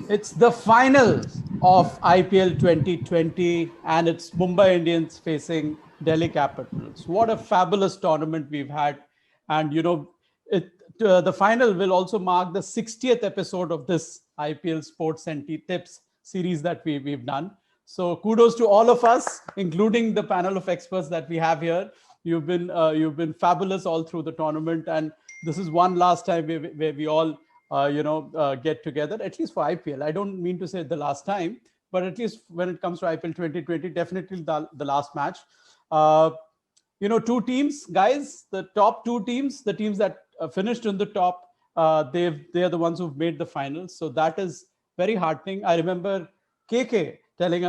It's the final of IPL 2020 and it's Mumbai Indians facing Delhi Capitals. What a fabulous tournament we've had. And, it, the final will also mark the 60th episode of this IPL Sports and Tips series that we've done. So kudos to all of us, including the panel of experts that we have here. You've been fabulous all through the tournament, and this is one last time where we all get together, at least for IPL. I don't mean to say the last time, but at least when it comes to IPL 2020, definitely the last match. Uh, Two teams, guys, the top two teams, the teams that finished in the top, they're the ones who've made the finals. So that is very heartening. I remember KK telling,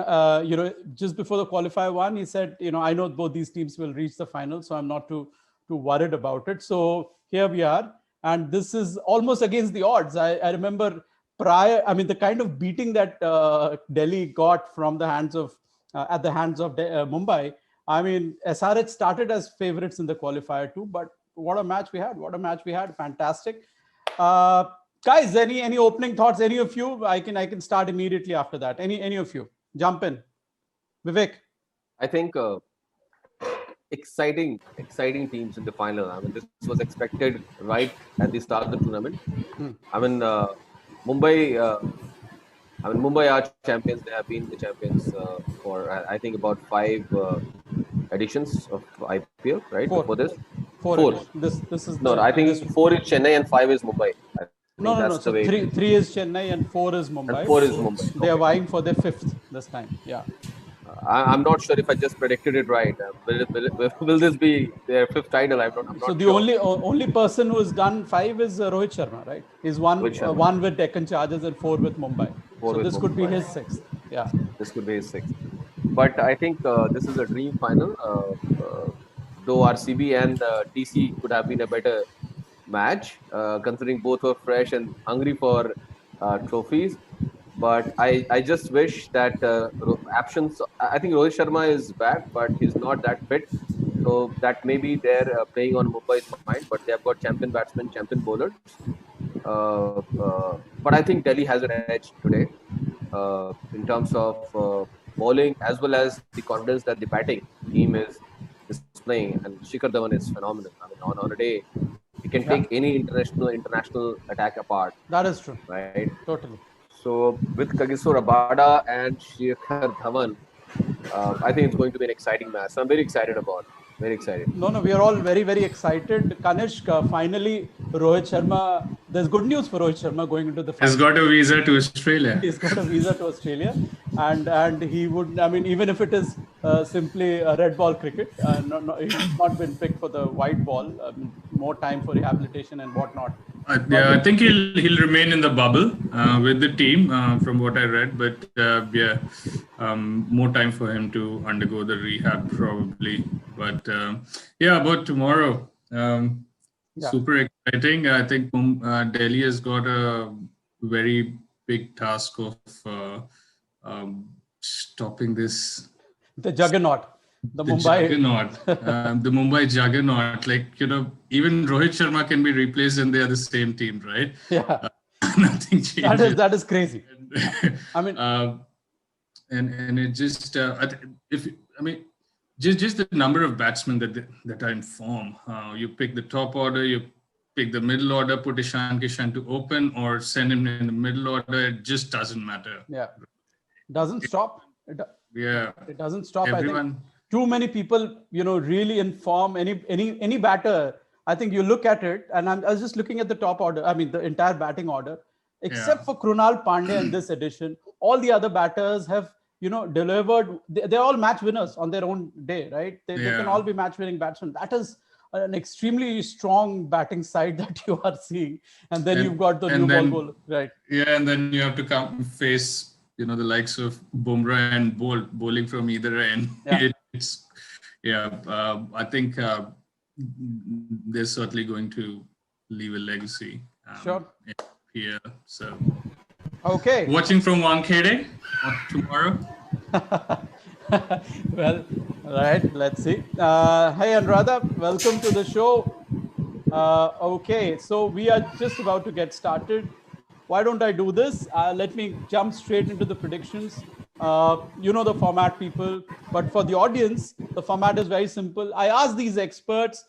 just before the qualifier one, he said, I know both these teams will reach the final, so I'm not too worried about it. So here we are, and this is almost against the odds. I remember the kind of beating that Delhi got from the hands of at the hands of Mumbai. I mean, SRH started as favorites in the qualifier too, but what a match we had! What a match we had! Fantastic, uh, guys. Any opening thoughts? Any of you? I can start immediately after that. Any of you jump in, Vivek. I think exciting teams in the final. I mean, this was expected right at the start of the tournament. I mean, Mumbai. Mumbai are champions. They have been the champions for I think about 5 editions of IPL, right? Four. Before this, Four. This is no. I think 4 is Chennai and 5 is Mumbai. No. So three is Chennai and 4 is Mumbai. And 4 is Mumbai. They are vying for their 5th this time. Yeah. I'm not sure if I just predicted it right. Will this be their 5th title? I'm not So the sure. only person who has done 5 is Rohit Sharma, right? He's one with Deccan Chargers and 4 with Mumbai. So this could be his 6th. Yeah. This could be his 6th. But I think this is a dream final. Though RCB and TC could have been a better match, considering both were fresh and hungry for trophies. But I just wish that options. I think Rohit Sharma is back, but he's not that fit. So that maybe they're playing on Mumbai's mind. But they have got champion batsmen, champion bowlers. But I think Delhi has an edge today in terms of bowling as well as the confidence that the batting team is displaying. And Shikhar Dhawan is phenomenal. I mean, on a day, he can take any international attack apart. That is true. Right. Totally. So with Kagiso Rabada and Shikhar Dhawan, I think it's going to be an exciting match. So I'm very excited about it. Very excited. No, we are all very, very excited. Kanishk, finally, Rohit Sharma. There's good news for Rohit Sharma going into the final. He's got a visa to Australia. He's got a visa to Australia, and he would. I mean, even if it is simply a red ball cricket, he's not been picked for the white ball. More time for rehabilitation and whatnot. I think he'll remain in the bubble with the team, from what I read. But more time for him to undergo the rehab probably. But about tomorrow, super exciting. I think Delhi has got a very big task of stopping this. The juggernaut. The Mumbai juggernaut, the Mumbai juggernaut. Like, even Rohit Sharma can be replaced and they are the same team, right? Yeah. Nothing changes. That is crazy. I mean, and it just just the number of batsmen that are in form. You pick the top order, you pick the middle order, put Ishan Kishan to open, or send him in the middle order. It just doesn't matter. Yeah, doesn't stop. It doesn't stop. Everyone. I think too many people, really inform any batter. I think you look at it, and I was just looking at the top order. I mean, the entire batting order, except for Krunal Pandey in this edition. All the other batters have, delivered. They're all match winners on their own day, right? They can all be match-winning batsmen. That is an extremely strong batting side that you are seeing. And then you've got the new ball, right? Yeah, and then you have to face the likes of Bumrah and bowling from either end. I think they're certainly going to leave a legacy. Here, so. Okay. Watching from Wankhede tomorrow. Well, all right. Let's see. Hey, Anuradha, welcome to the show. Okay, so we are just about to get started. why don't I do this? Let me jump straight into the predictions. You know the format, people, but for the audience, the format is very simple. I asked these experts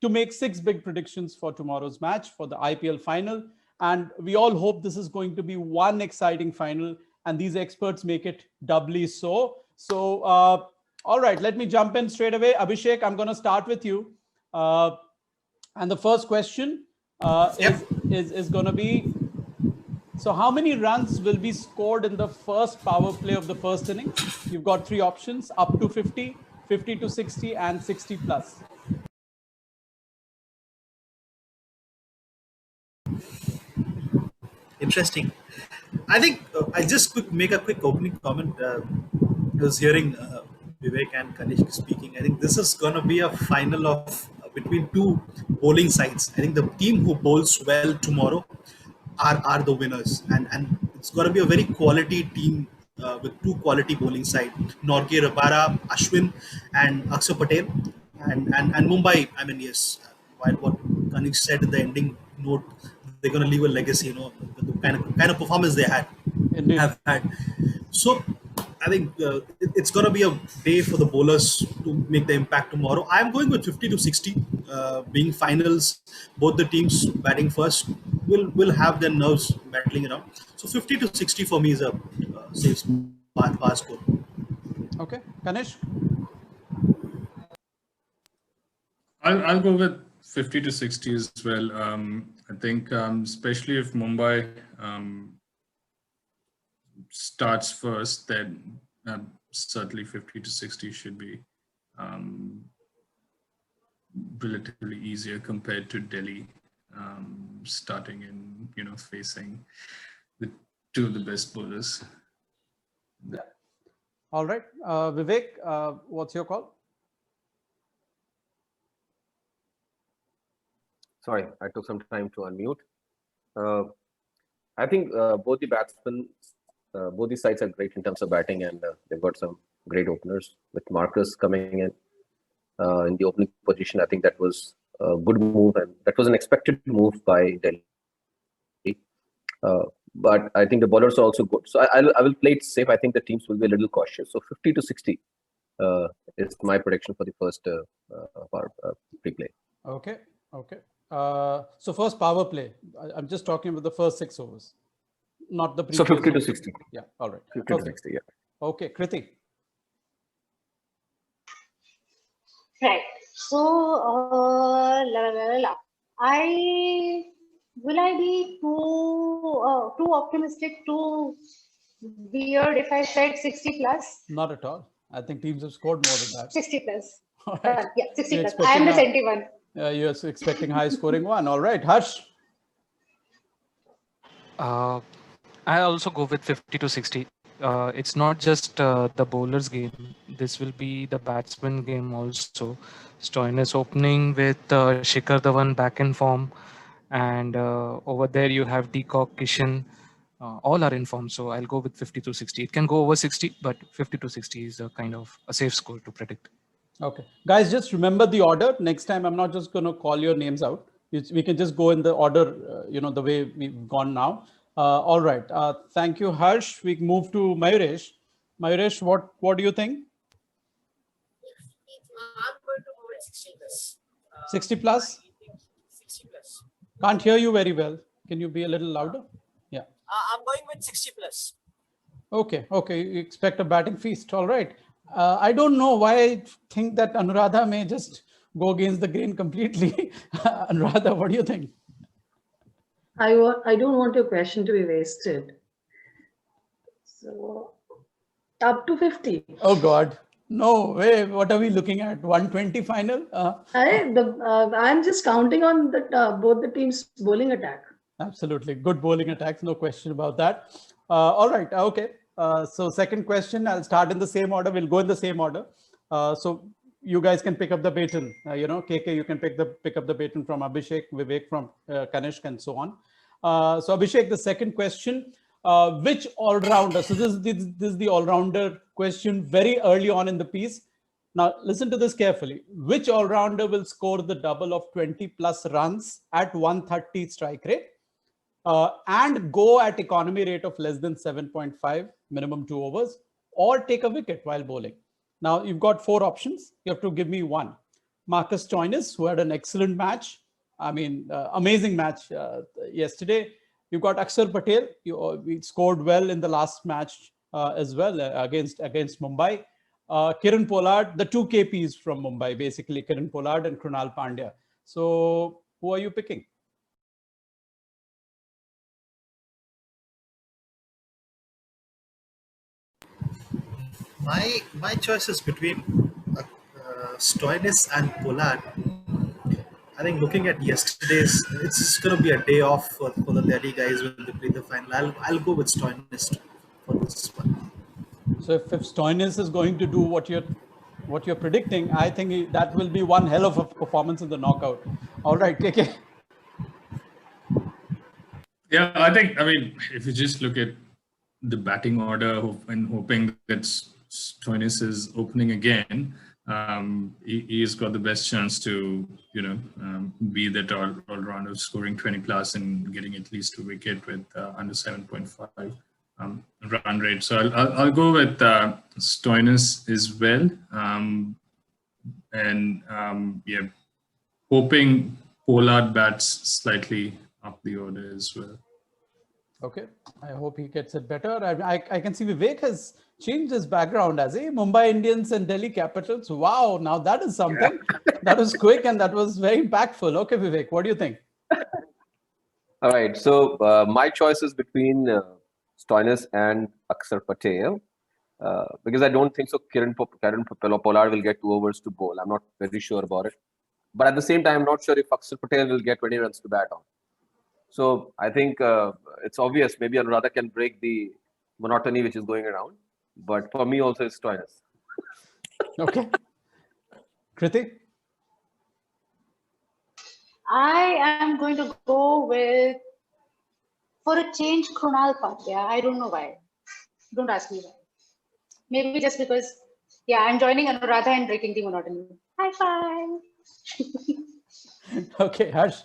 to make 6 big predictions for tomorrow's match for the IPL final. And we all hope this is going to be one exciting final, and these experts make it doubly so. So, all right, let me jump in straight away. Abhishek, I'm going to start with you. And the first question is going to be, so how many runs will be scored in the first power play of the first innings? You've got 3 options: up to 50, 50 to 60, and 60 plus. Interesting. I think I just make a quick opening comment. I was hearing Vivek and Kanishk speaking. I think this is going to be a final of between 2 bowling sides. I think the team who bowls well tomorrow are the winners, and it's going to be a very quality team with 2 quality bowling side: Norgay Rabara, Ashwin, and Akshar Patel, and Mumbai. I mean, yes, while what Kanishk said in the ending note, they're going to leave a legacy, the kind of performance they have had. So I think it's going to be a day for the bowlers to make the impact tomorrow. I'm going with 50 to 60. Being finals, both the teams batting first will have their nerves battling around. So 50 to 60 for me is a safe pass score. Okay, Kanish? I'll go with 50 to 60 as well. I think especially if Mumbai starts first, then certainly 50 to 60 should be relatively easier compared to Delhi starting in, facing the 2 of the best bowlers. Yeah. All right. Vivek, what's your call? Sorry, I took some time to unmute. I think both the batsmen, both the sides are great in terms of batting, and they've got some great openers with Marcus coming in the opening position. I think that was a good move, and that was an expected move by Delhi. But I think the bowlers are also good. So I will play it safe. I think the teams will be a little cautious. So 50 to 60 is my prediction for the first of our pre-play. Okay. So first power play. I'm just talking about the first 6 overs, not the previous. So 50 to 60. Yeah. All right. 50 to 60. Yeah. Okay, Kriti. Right. So, will I be too optimistic, too weird if I said 60 plus? Not at all. I think teams have scored more than that. 60 plus. All right. Yeah, 60 You're plus. I am the expecting 71. You're expecting high scoring one. All right, Harsh. I also go with 50 to 60. It's not just the bowlers game. This will be the batsman game also. Stoinis opening with Shikhar Dhawan back in form, and over there you have Deacock, Kishan. All are in form, so I'll go with 50 to 60. It can go over 60, but 50 to 60 is a kind of a safe score to predict. Okay, guys, just remember the order. Next time, I'm not just going to call your names out. We can just go in the order, the way we've gone now. All right. Thank you, Harsh. We move to Mayuresh. Mayuresh, what do you think? I'm going to go with 60 plus. 60 plus? 60 plus. Can't hear you very well. Can you be a little louder? Yeah. I'm going with 60 plus. Okay. You expect a batting feast. All right. I don't know why I think that Anuradha may just go against the grain completely. Anuradha, what do you think? I don't want your question to be wasted. So, up to 50. Oh God, no way. What are we looking at? 120 final? I'm just counting on both the teams' bowling attack. Absolutely. Good bowling attacks. No question about that. All right. Okay. So second question, I'll start in the same order. We'll go in the same order. So you guys can pick up the baton. KK, you can pick up the baton from Abhishek, Vivek from Kanishk, and so on. So Abhishek, the second question, which all-rounder? So this is the all-rounder question very early on in the piece. Now listen to this carefully. Which all-rounder will score the double of 20 plus runs at 130 strike rate? and go at economy rate of less than 7.5, minimum 2 overs, or take a wicket while bowling. Now you've got 4 options. You have to give me one. Marcus Stoinis, who had an excellent match. I mean, amazing match yesterday. You've got Akshar Patel. We scored well in the last match as well against Mumbai. Kiran Pollard, the 2 KPs from Mumbai, basically Kiran Pollard and Krunal Pandya. So who are you picking? My choice is between Stoinis and Pollard. I think looking at yesterday's, it's just going to be a day off for the Delhi guys when they play the final. I'll go with Stoinis for this one. So if Stoinis is going to do what you're predicting, I think that will be one hell of a performance in the knockout. All right, KK. Yeah, I mean, if you just look at the batting order and hoping that Stoinis is opening again, he's got the best chance to, be that all-rounder, scoring 20 plus and getting at least a wicket with under 7.5 run rate. So I'll go with Stoinis as well, hoping Pollard bats slightly up the order as well. Okay, I hope he gets it better. I can see Vivek has changed his background as Mumbai Indians and Delhi Capitals. Wow, now that is something. That was quick and that was very impactful. Okay, Vivek, what do you think? All right, so my choice is between Stoinis and Akshar Patel because I don't think so Kiran Pollard will get 2 overs to bowl. I'm not very sure about it. But at the same time, I'm not sure if Akshar Patel will get 20 runs to bat on. So I think it's obvious. Maybe Anuradha can break the monotony which is going around. But for me also, it's Stoinis. Okay. Kriti? I am going to go with, for a change, Krunal Pandya. I don't know why. Don't ask me why. Maybe just because, I'm joining Anuradha and breaking the monotony. High five. Okay, Harsh.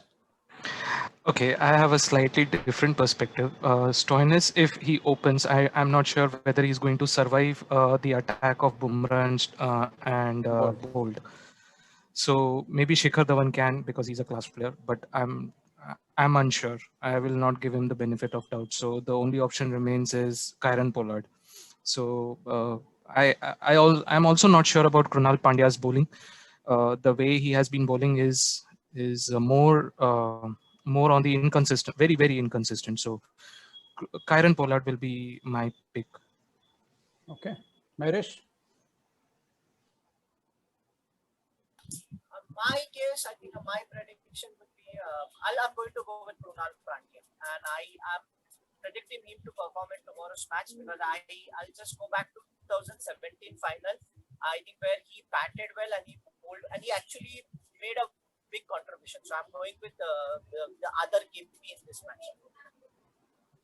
Okay, I have a slightly different perspective. Stoinis, if he opens, I'm not sure whether he's going to survive the attack of Bumrah and Bold. So maybe Shikhar Dhawan can because he's a class player, but I'm unsure. I will not give him the benefit of doubt. So the only option remains is Kiran Pollard. So I'm also not sure about Krunal Pandya's bowling. The way he has been bowling is more on the inconsistent, very, very inconsistent. So Kiran Pollard will be my pick. Okay. Mayresh? My case, I think my prediction would be, I'm going to go with Krunal Pandya, and I am predicting him to perform in tomorrow's match because I'll just go back to 2017 final. I think where he batted well and he bowled and he actually made a big contribution. So I'm going with the other KP in this match.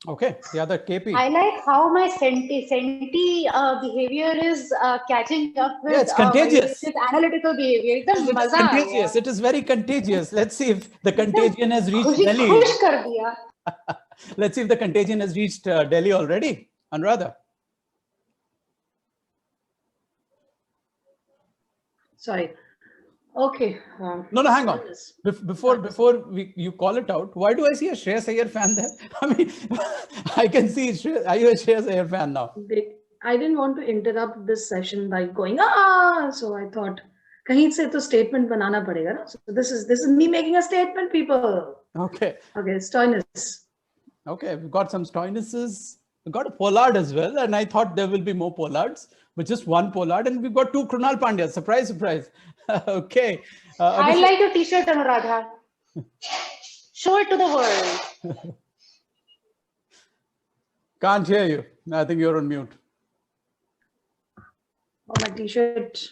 Okay, the other KP. I like how my senti behavior is catching up with it's contagious. His analytical behavior. It is contagious. It is very contagious. Let's see if the contagion has reached Delhi. Let's see if the contagion has reached Delhi already. Anuradha. Sorry. Okay. No, hang on. Before you call it out, why do I see a Shreyas Iyer fan there? I mean, I can see. Are you a Shreyas Iyer fan now? I didn't want to interrupt this session by going so I thought, kahin se to statement banana padega na. So this is me making a statement, people. Okay. Okay, Stoinis. Okay, we've got some Stoinises. We've got a Pollard as well, and I thought there will be more Pollards, but just one Pollard, and we've got 2 Krunal Pandyas. Surprise, surprise. Okay. I like your t-shirt, Anuradha. Show it to the world. Can't hear you. I think you're on mute. Oh, my t-shirt.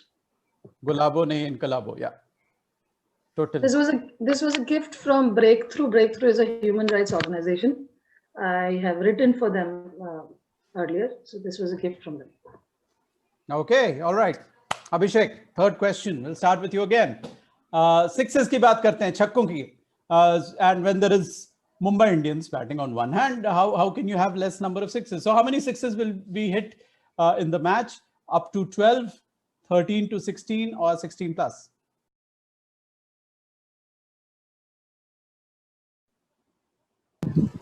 Gulabo nahi inkalabo. Yeah. Totally. This was a gift from Breakthrough. Breakthrough is a human rights organization. I have written for them earlier, so this was a gift from them. Okay, all right. Abhishek, third question. We'll start with you again. Sixes की बात करते हैं, छक्कों की. And when there is Mumbai Indians batting on one hand. How can you have less number of sixes? So how many sixes will be hit in the match? Up to 12, 13 to 16, or 16 plus?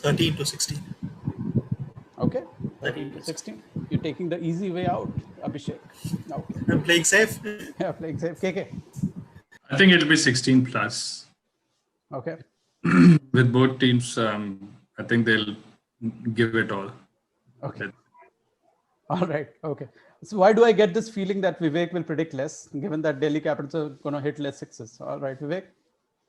$13 to $16. Okay, 13 to 16. You're taking the easy way out, Abhishek. Okay. I'm playing safe. Yeah, playing safe. KK. I think it'll be 16 plus. Okay. With both teams, I think they'll give it all. Okay. All right. Okay. So why do I get this feeling that Vivek will predict less, given that Delhi Capitals are going to hit less sixes? All right, Vivek.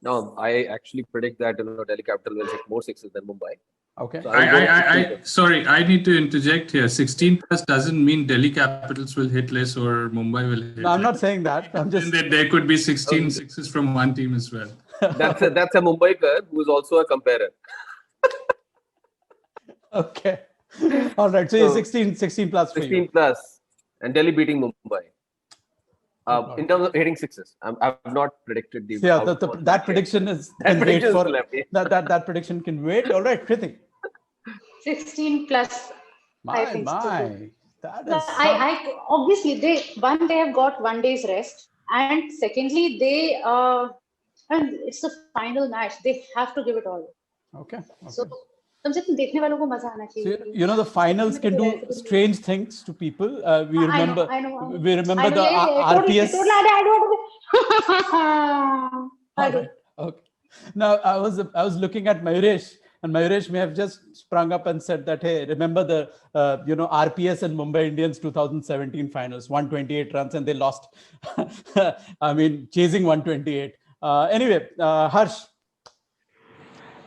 No, I actually predict that Delhi Capital will hit more sixes than Mumbai. Okay. So I'll go with 16 plus. Sorry, I need to interject here. 16 plus doesn't mean Delhi Capitals will hit less or Mumbai will hit No, I'm less. not saying that. I'm just. That there could be 16 sixes from one team as well. That's a Mumbaiker who is also a comparer. Okay. All right. So, So, 16 plus for 16 you. plus, and Delhi beating Mumbai. In terms of hitting sixes, I've not predicted the. So yeah, outcome that yet. prediction is That can wait prediction is for left, yeah. that prediction can wait. All right, Kriti. 16 plus. I think so. That No, is. I obviously they have got 1 day's rest, and secondly they and it's the final match. They have to give it all. Okay. So कम से कम देखने वालों को मजा आना So, चाहिए. you know, the finals can do strange things to people. We remember. I know. We remember the Totally, RPS. I All do. right. Okay. Now I was looking at Mayuresh, and Mayuresh may have just sprung up and said that, hey, remember the RPS and Mumbai Indians 2017 finals, 128 runs, and they lost. I mean, chasing 128. Anyway, Harsh.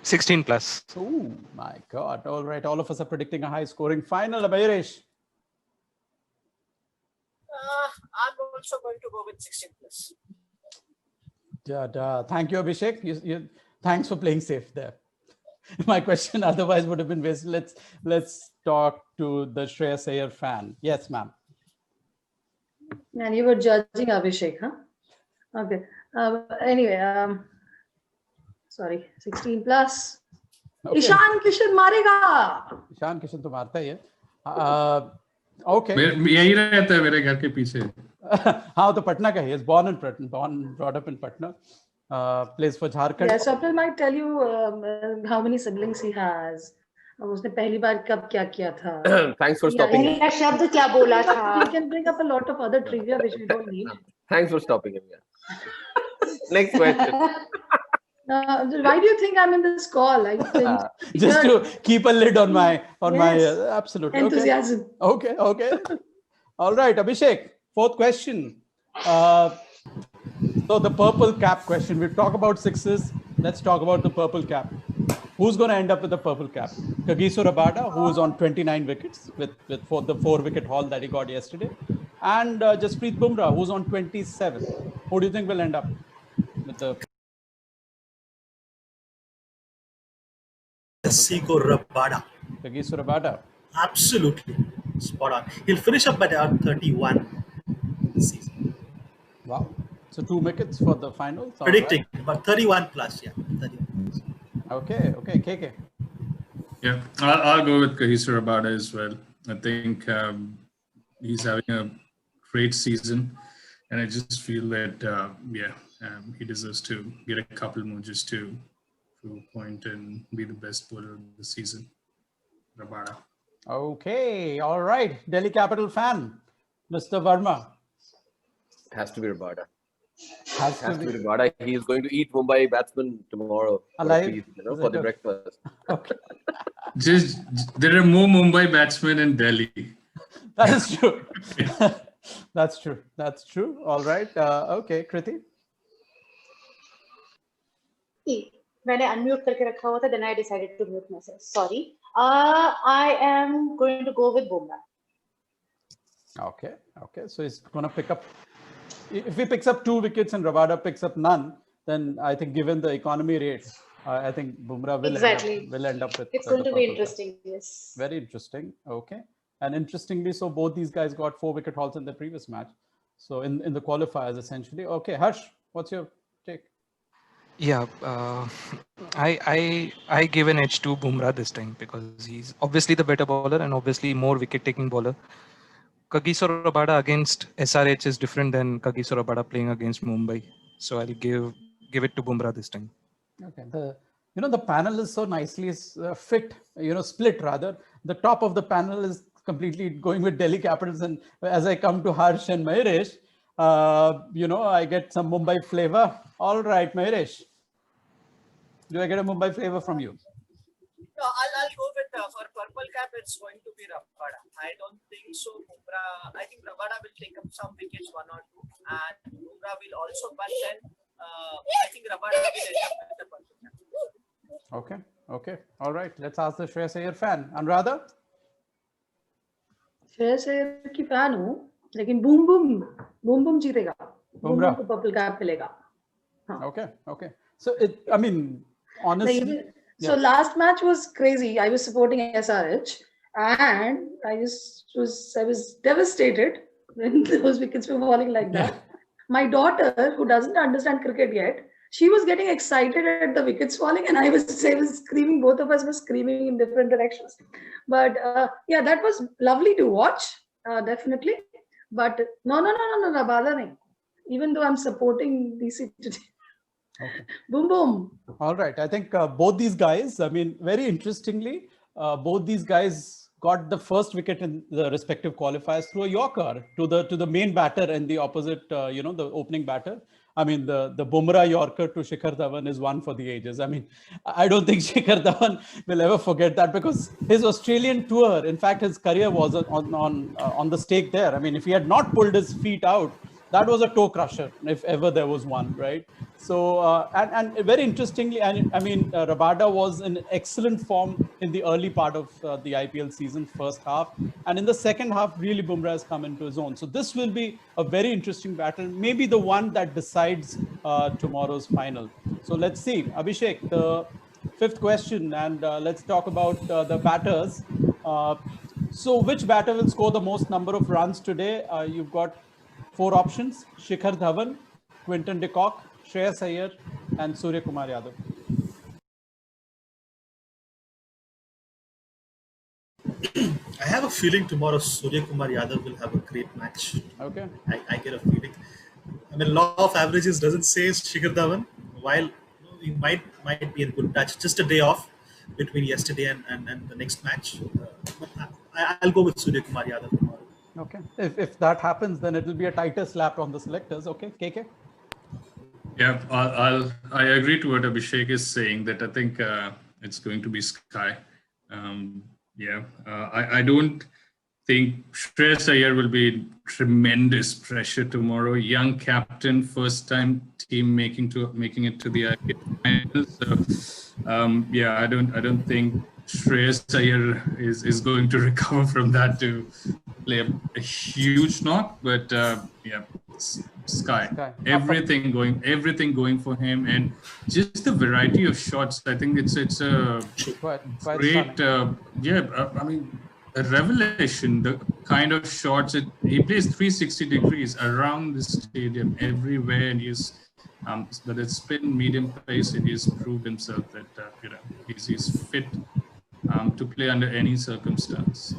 16 plus. Oh my God! All right, all of us are predicting a high-scoring final. Mayuresh. I'm also going to go with 16 plus. Thank you, Abhishek. Thanks for playing safe there. My question otherwise would have been wasted. Let's talk to the Shreyas Iyer fan. Yes, ma'am. And you were judging Abhishek, huh? Okay. Anyway, sorry, 16 plus. Okay. Ishan Kishan marega. Ishan Kishan to मारता ही है. Okay. यही रहता है मेरे घर के पीछे. हाँ, तो पटना का ही is born in Patna, brought up in Patna. Plays for Jharkhand. Yeah, Swapnil might tell you how many siblings he has. अब उसने पहली बार कब क्या किया था. Thanks for stopping him. पहला शब्द क्या बोला था? He can bring up a lot of other trivia which we don't need. Thanks for stopping him. Yeah. Next question. Why do you think I'm in this call? I think Just to keep a lid on my Yes. absolutely enthusiasm. Okay. All right, Abhishek. Fourth question. So the purple cap question. We've talked about sixes. Let's talk about the purple cap. Who's going to end up with the purple cap? Kagiso Rabada, who is on 29 wickets with the 4-wicket haul that he got yesterday, and Jasprit Bumrah, who's on 27. Who do you think will end up with the? Kagiso Rabada. Kagiso Rabada. Absolutely spot on. He'll finish up at around 31 this season. Wow. So 2 wickets for the finals. All Predicting, but 31 plus, yeah. 31 plus. right. Okay, KK. Yeah, I'll go with Kagiso Rabada as well. I think he's having a great season, and I just feel that he deserves to get a couple more just to prove a point and be the best bowler of the season. Rabada. Okay, all right. Delhi Capital fan, Mr. Verma. Has to be Rabada. Has Has to be Rabada. He is going to eat Mumbai batsmen tomorrow for, Alive? a feast, Is for it the okay? breakfast. Okay. Just there are more Mumbai batsmen in Delhi. That is true. That's true. All right. Okay, Kriti. मैंने unmute करके रखा हुआ था, then I decided to mute myself. Sorry. I am going to go with Bumrah. Okay. So he's going to pick up. If he picks up 2 wickets and Rabada picks up none, then I think given the economy rate, I think Bumrah will end up with. It's going the to be purple interesting. Yes. cap. Very interesting. Okay. And interestingly, so both these guys got 4-wicket hauls in the previous match. So in the qualifiers, essentially. Okay, Harsh, what's your take? Yeah, I give an edge to Bumrah this time because he's obviously the better bowler and obviously more wicket-taking bowler. Kagiso Rabada against SRH is different than Kagiso Rabada playing against Mumbai. So I'll give it to Bumrah this time. Okay. The panel is so nicely split rather. The top of the panel is completely going with Delhi Capitals, and as I come to Harsh and Mahesh, I get some Mumbai flavor. All right, Mahesh, do I get a Mumbai flavor from you? No, I'll go with for purple cap. It's going to be Rabada. I don't think so. I think Rabada will take up some wickets, 1 or 2, and Bumrah will also. But then I think Rabada will end up with the purple cap. Okay. All right. Let's ask the Shreyas Iyer fan. Anuradha? Shreyas Iyer की fan हूँ, लेकिन boom boom जीतेगा, Bumrah को purple cap मिलेगा. Okay. So honestly, so last match was crazy. I was supporting SRH, and I was devastated when those wickets were falling like that. My daughter, who doesn't understand cricket yet, she was getting excited at the wickets falling, and I was screaming. Both of us were screaming in different directions. But that was lovely to watch, definitely. But no, Rabada nahi. Even though I'm supporting DC today. Okay. Boom. All right. I think both these guys, very interestingly, both these guys got the first wicket in the respective qualifiers through a Yorker to the main batter and the opposite, the opening batter. The Bumrah Yorker to Shikhar Dhawan is one for the ages. I don't think Shikhar Dhawan will ever forget that, because his Australian tour, in fact, his career was on the stake there. If he had not pulled his feet out, that was a toe crusher, if ever there was one, right? So, and very interestingly, Rabada was in excellent form in the early part of the IPL season, first half. And in the second half, really Bumrah has come into his own. So this will be a very interesting battle, maybe the one that decides tomorrow's final. So let's see. Abhishek, the fifth question, and let's talk about the batters. So which batter will score the most number of runs today? You've got 4 options: Shikhar Dhawan, Quinton de Kock, Shreyas Iyer, and Surya Kumar Yadav. I have a feeling tomorrow Surya Kumar Yadav will have a great match. Okay. I get a feeling. Law of averages doesn't say Shikhar Dhawan, while he might be in good touch. Just a day off between yesterday and the next match. But I'll go with Surya Kumar Yadav tomorrow. Okay. If that happens, then it will be a tighter slap on the selectors. Okay, KK? Yeah, I agree to what Abhishek is saying, that I think it's going to be Sky. I don't think Shreyas Iyer will be in tremendous pressure tomorrow. Young captain, first time team making it to the IPL finals. So I don't think Shreyas Iyer is going to recover from that to play a huge knock. But Sky. Everything going for him, and just the variety of shots. I think it's a quite great, a revelation. The kind of shots he plays 360 degrees around the stadium, everywhere, and but it's spin, medium pace, and he's proved himself that he's fit to play under any circumstance.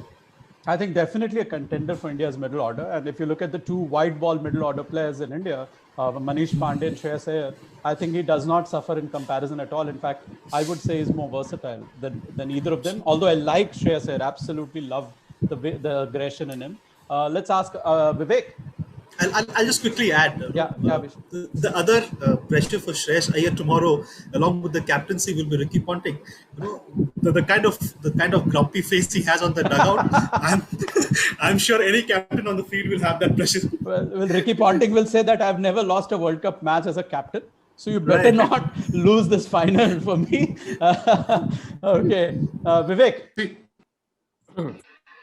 I think definitely a contender for India's middle order. And if you look at the 2 white ball middle order players in India, Manish Pandey and Shreyas Iyer, I think he does not suffer in comparison at all. In fact, I would say he's more versatile than either of them. Although I like Shreyas Iyer, absolutely love the aggression in him. Let's ask Vivek. I'll just quickly add. The other pressure for Shreyas Iyer tomorrow, along with the captaincy, will be Ricky Ponting. The kind of grumpy face he has on the dugout. I'm sure any captain on the field will have that pressure. Well, Ricky Ponting will say that I've never lost a World Cup match as a captain, so you better not lose this final for me. Okay, Vivek.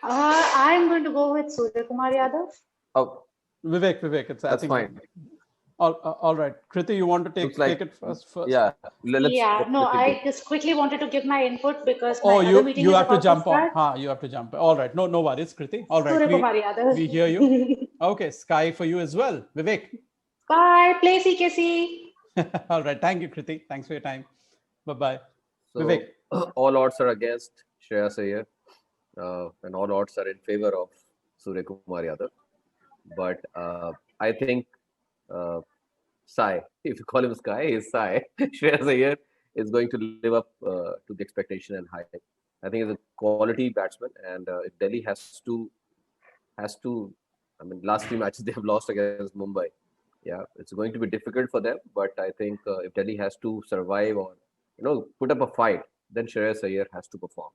I'm going to go with Surya Kumar Yadav. Oh. Vivek, that's fine. All right, Kriti, you want to take it first? Yeah. I just quickly wanted to give my input because you have to jump on. You have to jump. All right, no worries, Kriti. All right, Surya Kumar Yadav. We hear you. Okay, Sky for you as well, Vivek. Bye. Play CKC. All right. Thank you, Kriti. Thanks for your time. Bye-bye. So Vivek. all odds are against Shreyas Iyer, and all odds are in favor of Surya Kumar Yadav. But I think Sai, if you call him Sky, he's Sai. Shreyas Iyer is going to live up to the expectation and hype. I think he's a quality batsman, and if Delhi has to, I mean, last 3 matches they have lost against Mumbai. Yeah, it's going to be difficult for them. But I think if Delhi has to survive or put up a fight, then Shreyas Iyer has to perform.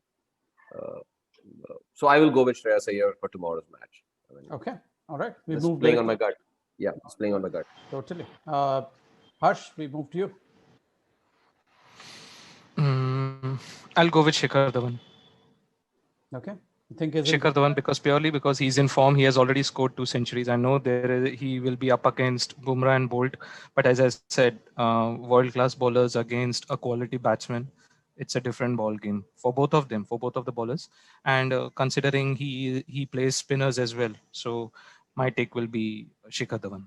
So I will go with Shreyas Iyer for tomorrow's match. I mean, Okay. All right. We just move playing very on my gut. Yeah, just playing on my gut. totally. Harsh, we move to you. I'll go with Shikhar Dhawan. Okay. You think is Shikhar Dhawan purely because he's in form. He has already scored 2 centuries. I know he will be up against Bumrah and Bolt, but as I said, world-class bowlers against a quality batsman, it's a different ball game for both of them, for both of the bowlers. And considering he plays spinners as well, so my take will be Shikhar Dhawan.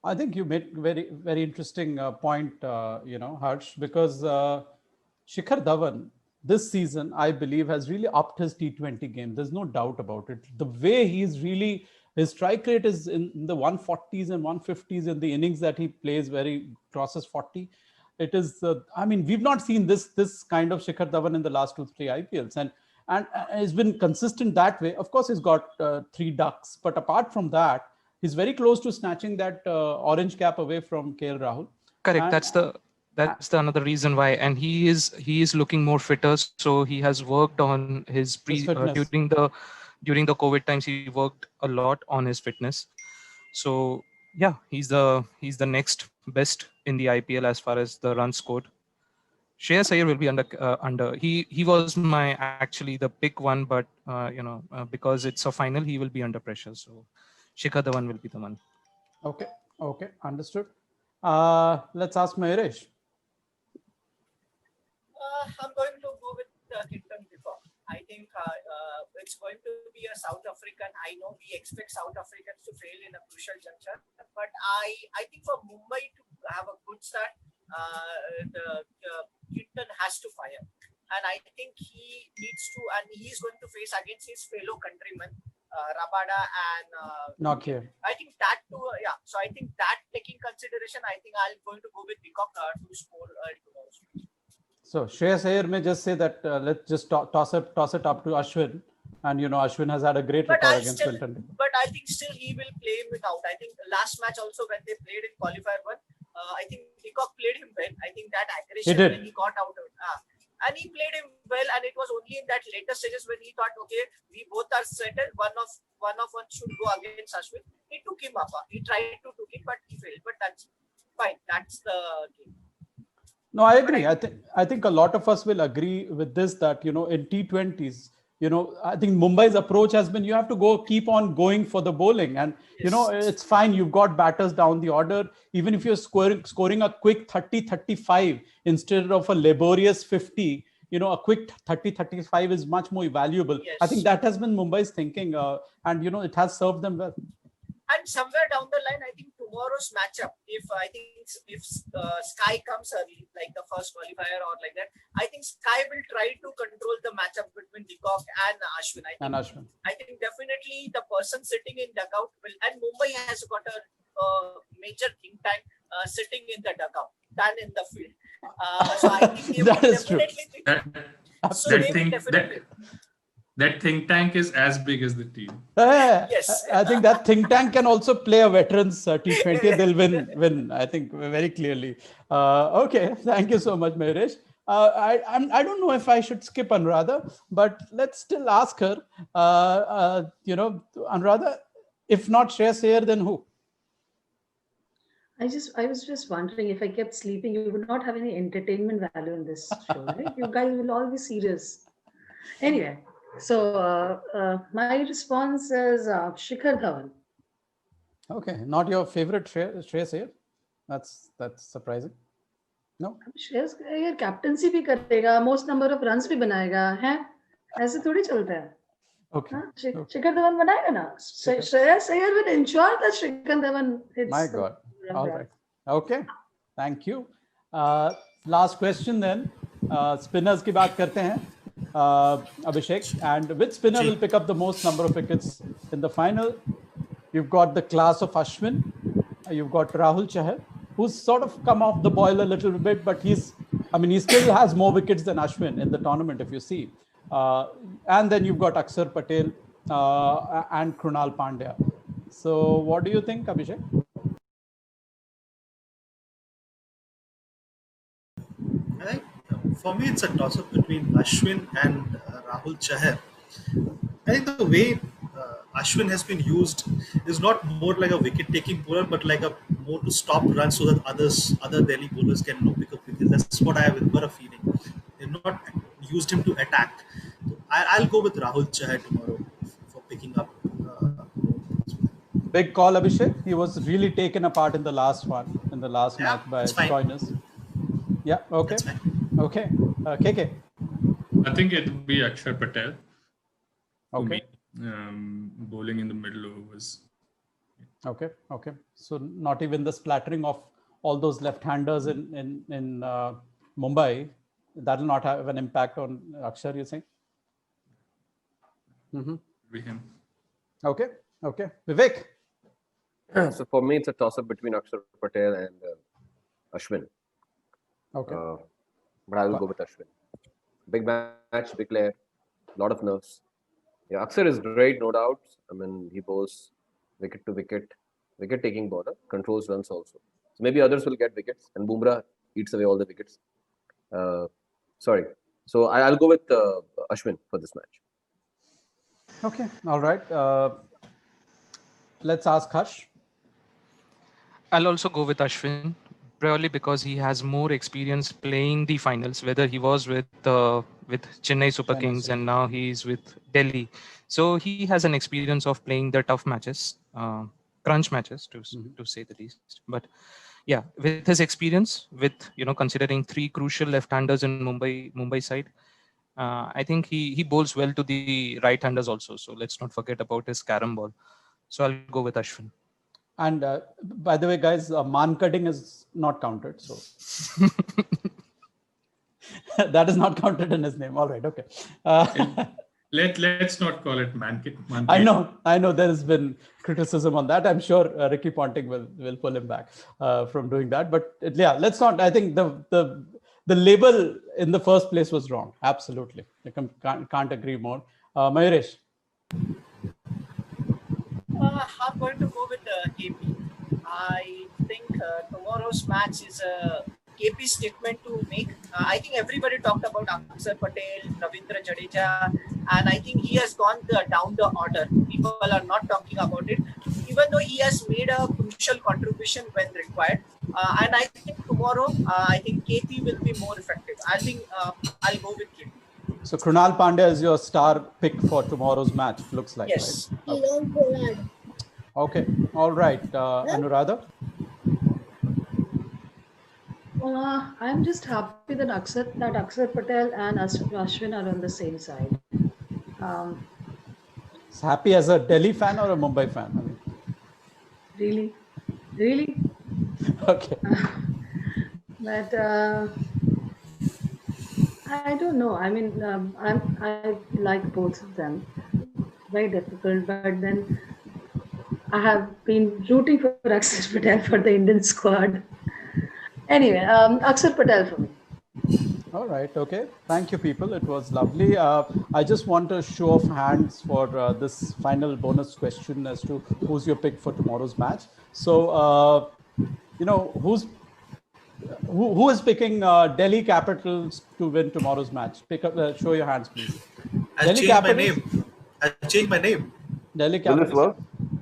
I think you made very, very interesting point, Harsh, because Shikhar Dhawan this season, I believe, has really upped his T20 game. There's no doubt about it. The way he's really, his strike rate is in the 140s and 150s in the innings that he plays where he crosses 40. It is, I mean, we've not seen this kind of Shikhar Dhawan in the last 2-3 IPLs. And it's been consistent that way. Of course, he's got 3 ducks. But apart from that, he's very close to snatching that orange cap away from KL Rahul. Correct. And that's the another reason why. And he is looking more fitter. So he has worked on his fitness. during the COVID times. He worked a lot on his fitness. So yeah, he's the next best in the IPL as far as the runs scored. Shreyas Iyer will be under. He was actually the pick one, but because it's a final, he will be under pressure. So Shikhar Dhawan will be the one. Okay, understood. Let's ask Mahesh. I'm going to go with Clinton Peacock. I think it's going to be a South African. I know we expect South Africans to fail in a crucial juncture, but I think for Mumbai to have a good start, Clinton has to fire. And I think he needs to, and he's going to face against his fellow countrymen, Rabada and Nokia. I think that too, yeah. So I think that taking consideration, I think I'm going to go with Peacock to score tomorrow's match. So Shreyas Iyer may just say that let's just toss it up to Ashwin, and Ashwin has had a great record against Clinton. But I think still he will play him without. I think last match also when they played in qualifier 1, I think Peacock played him well. I think that aggression when he got out of it. And he played him well, and it was only in that later stages when he thought, okay, we both are settled. One of one should go against Ashwin. He took him up. He tried to took it, but he failed. But that's fine. That's the game. No, I agree. I think a lot of us will agree with this that in T20s, I think Mumbai's approach has been you have to keep on going for the bowling, and it's fine. You've got batters down the order. Even if you're scoring a quick 30-35 instead of a laborious 50, a quick 30-35 is much more valuable. Yes. I think that has been Mumbai's thinking, and it has served them well. And somewhere down the line, I think tomorrow's matchup, if Sky comes early, like the first qualifier or like that, I think Sky will try to control the matchup between Peacock and Ashwin. I think definitely the person sitting in dugout will, and Mumbai has got a major think tank sitting in the dugout than in the field. So I think they that will is true. That think tank is as big as the team. Yes. I think that think tank can also play a veterans T20. They'll win. I think very clearly. Okay, thank you so much, Mahesh. I don't know if I should skip Anuradha, but let's still ask her. Anuradha, if not Shreyas Iyer, then who? I was just wondering if I kept sleeping, you would not have any entertainment value in this show, right? You guys will all be serious. Anyway. So my response is Shikhar Dhawan. Okay, not your favorite Shreyas Iyer? That's surprising. No. Shreyas Iyer captaincy भी करेगा, most number of runs भी बनाएगा, हैं? ऐसे थोड़ी चलता है. Okay. Shikhar Dhawan बनाएगा ना. Shreyas Iyer will ensure that Shikhar Dhawan hits. My God. All right. Okay. Thank you. Last question then. Spinners की बात करते हैं. Abhishek, and which spinner will pick up the most number of wickets in the final? You've got the class of Ashwin. You've got Rahul Chahar, who's sort of come off the boil a little bit, but he still has more wickets than Ashwin in the tournament, if you see. And then you've got Akshar Patel and Krunal Pandya. So what do you think, Abhishek? I think for me it's a toss-up between Ashwin and Rahul Chahar. I think the way Ashwin has been used is not more like a wicket-taking bowler, but like a more to stop runs so that other Delhi bowlers can pick up wickets. That's what I have got a feeling. They've not used him to attack. So I'll go with Rahul Chahar tomorrow for picking up. Big call, Abhishek. He was really taken apart in the last match by Stoinis. Yeah. Okay. Okay. KK. I think it would be Akshar Patel. Okay. Bowling in the middle overs. Okay. So not even the splattering of all those left-handers in Mumbai, that will not have an impact on Akshar, you think? Be him. Okay. Vivek. So for me, it's a toss-up between Akshar Patel and Ashwin. Okay. But I will go with Ashwin. Big match, big player, lot of nerves. Yeah, Akshar is great, no doubt. I mean, he bowls wicket to wicket, wicket-taking bowler, controls runs also. So maybe others will get wickets, and Bumrah eats away all the wickets. So I'll go with Ashwin for this match. Okay. All right. Let's ask Harsh. I'll also go with Ashwin, purely because he has more experience playing the finals, whether he was with Chennai Super Kings and now he's with Delhi. So he has an experience of playing the tough matches, crunch matches to say the least. But yeah, with his experience, with considering 3 crucial left-handers in Mumbai side, I think he bowls well to the right-handers also. So let's not forget about his carom ball. So I'll go with Ashwin. And by the way, guys, man cutting is not counted. So that is not counted in his name. All right. Okay. Let's not call it man kit. I know there has been criticism on that. I'm sure Ricky Ponting will pull him back from doing that. But yeah, let's not. I think the label in the first place was wrong. Absolutely. I can't agree more. Mayuresh. I'm going to go with KP. I think tomorrow's match is a KP statement to make. I think everybody talked about Akshar Patel, Ravindra Jadeja, and I think he has gone down the order. People are not talking about it, even though he has made a crucial contribution when required. And I think tomorrow, I think KP will be more effective. I think I'll go with KP. So Krunal Pandya is your star pick for tomorrow's match, looks like. Yes. Right? Okay. All right. Anuradha? I'm just happy that Akshar Patel and Ashwin are on the same side. Happy as a Delhi fan or a Mumbai fan? Really? Okay. But I don't know. I mean, I like both of them. Very difficult, but then I have been rooting for Akshar Patel for the Indian squad. Anyway, Akshar Patel for me. All right. Okay. Thank you, people. It was lovely. I just want a show of hands for this final bonus question as to who's your pick for tomorrow's match. So, who is picking Delhi Capitals to win tomorrow's match? Pick up. Show your hands, please. I'll change my name. Delhi Will Capitals. this work?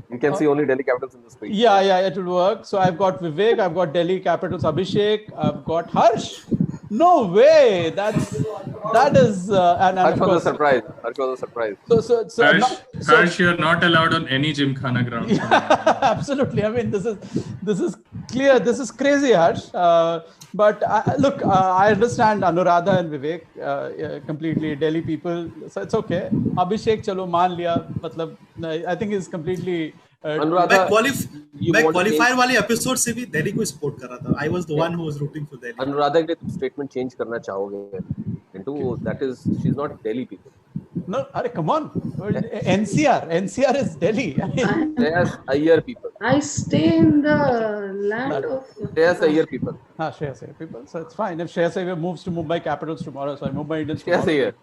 You can see only Delhi Capitals in the screen. Yeah, it will work. So I've got Vivek, I've got Delhi Capitals Abhishek, I've got Harsh. No way! That is and Harsh of was course, a surprise. Harsh was a surprise. So Harsh, you're not allowed on any Gymkhana ground. Yeah, absolutely. I mean, this is clear. This is crazy, Harsh. But look, I understand Anuradha and Vivek completely. Delhi people, so it's okay. Abhishek, chalo maan liya. Matlab, I think he's completely Anuradha, you मैं want to qualifier change- वाले episode से भी दिल्ली को support कर रहा था. I was the one who was rooting for Delhi. Anuradha के लिए तुम स्टेटमेंट चेंज करना चाहोगे? Into that is, she's not Delhi people. No, arey, come on. NCR is Delhi. Shreyas Iyer people. I stay in the land of. Shreyas Iyer people. Shreyas Iyer people. So it's fine. If Shreyas Iyer moves to Mumbai Capitals tomorrow, sorry, Mumbai Indians Shreyas tomorrow. Iyer.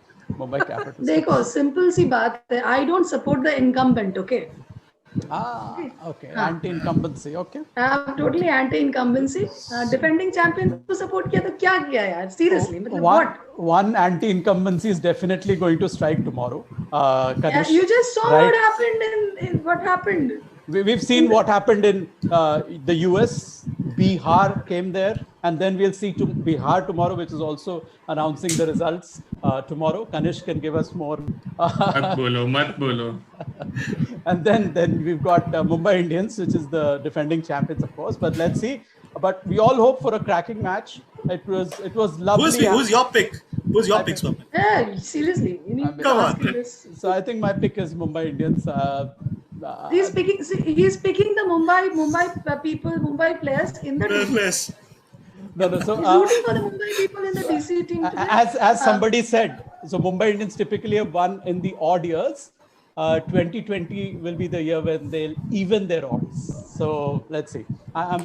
Mumbai Capitals. देखो simple सी बात है. I don't support the incumbent. Okay. Okay. Anti-incumbency. Okay. I'm totally anti-incumbency. Defending champion को support किया तो क्या किया यार? Seriously, मतलब what? One anti-incumbency is definitely going to strike tomorrow. Kanish, You just saw right? what happened in what happened. We've seen what happened in the US. Bihar came there, and then we'll see to Bihar tomorrow, which is also announcing the results tomorrow. Kanish can give us more. Mat bolo. And then we've got Mumbai Indians, which is the defending champions, of course. But let's see. But we all hope for a cracking match. It was lovely. Who's your pick? Who's your pick, Swapnil? Yeah, seriously. You need to Come ask on. him this. So I think my pick is Mumbai Indians. He's picking the Mumbai people, Mumbai players in the DC. Yes. No. So He's rooting for the Mumbai people in the DC team. today. as somebody said, so Mumbai Indians typically have won in the odd years. 2020 will be the year when they'll even their odds. So let's see. I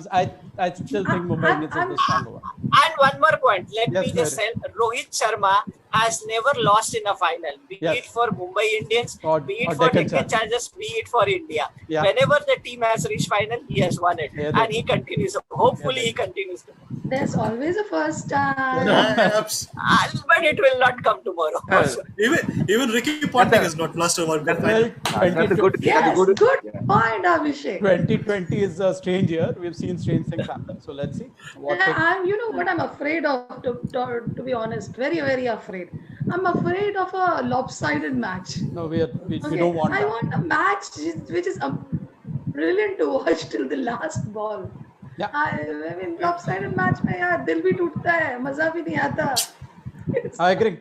still think Mumbai Indians is the stronger one. And one more point, let Yes, me just say, Larry. Rohit Sharma has never lost in a final, be Yes. it for Mumbai Indians, Or be it for Deccan Deccan Chargers. Chargers, be it for India. Yeah. Whenever the team has reached final, he has won it. Yeah, And he continues. Hopefully, he continues. There's always a first time. But it will not come tomorrow. Even Ricky Ponting has not lost a World Cup Well, final. That's a good. Yes, That's a good. good point, Abhishek. 2020 is a strange year. We've seen strange things happen. So let's see. You know what I'm afraid of, to be honest, very, very afraid. I'm afraid of a lopsided match. No, we Okay, don't want I that. want a match which is brilliant to watch till the last ball. Yeah. I mean, lopsided match में यार दिल भी टूटता है, मजा भी नहीं आता. I agree.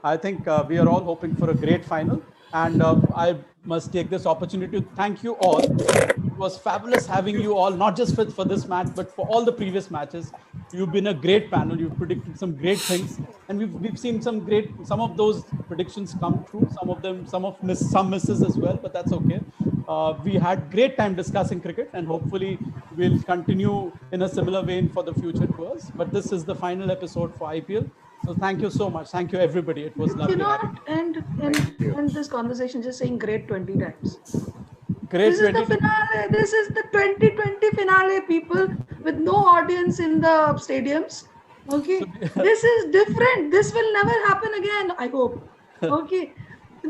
I think we are all hoping for a great final. And I must take this opportunity to thank you all. It was fabulous having you all, not just for this match, but for all the previous matches. You've been a great panel. You've predicted some great things. And we've seen some of those predictions come true. Some misses as well, but that's okay. We had great time discussing cricket, and hopefully we'll continue in a similar vein for the future tours. But this is the final episode for IPL. So thank you so much. Thank you, everybody. It was lovely. You know, having you. and this conversation just saying great 20 times. Great This is the 20. finale. This is the 2020 finale, people, with no audience in the stadiums. Okay, this is different. This will never happen again. I hope. Okay,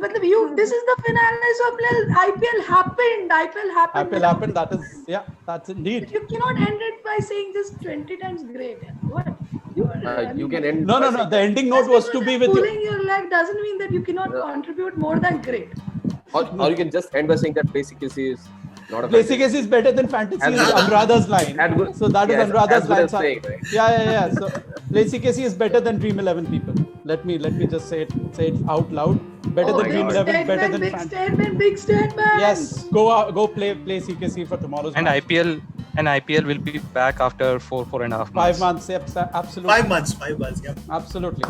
but this is the finale. So IPL happened. IPL happened. That's indeed. You cannot end it by saying just 20 times great. What? You can end. No. The ending note was to be with you. Pulling your leg doesn't mean that you cannot contribute more than great. Or you can just end by saying that basically is not a. Basic case is better than fantasy. As Is good- Anuradha's line. as good- So that is yes, Anuradha's as good line. as saying, right? Yeah. So basic is better than Dream 11 people. Let me just say it out loud. Better than Dream 11. Better than fantasy. Big statement. Yes. Go play CKC for tomorrow's And match. IPL will be back after 4.5 months. 5 months. Yep. Absolutely. 5 months. Yeah. Absolutely.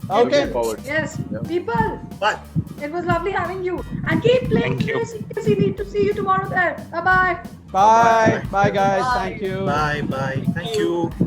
Looking Okay. forward. Yes, people. But It was lovely having you. And keep playing. Thank you. CKC. Need to see you tomorrow there. Bye bye. Bye. Bye, guys. Thank you. bye. Thank you.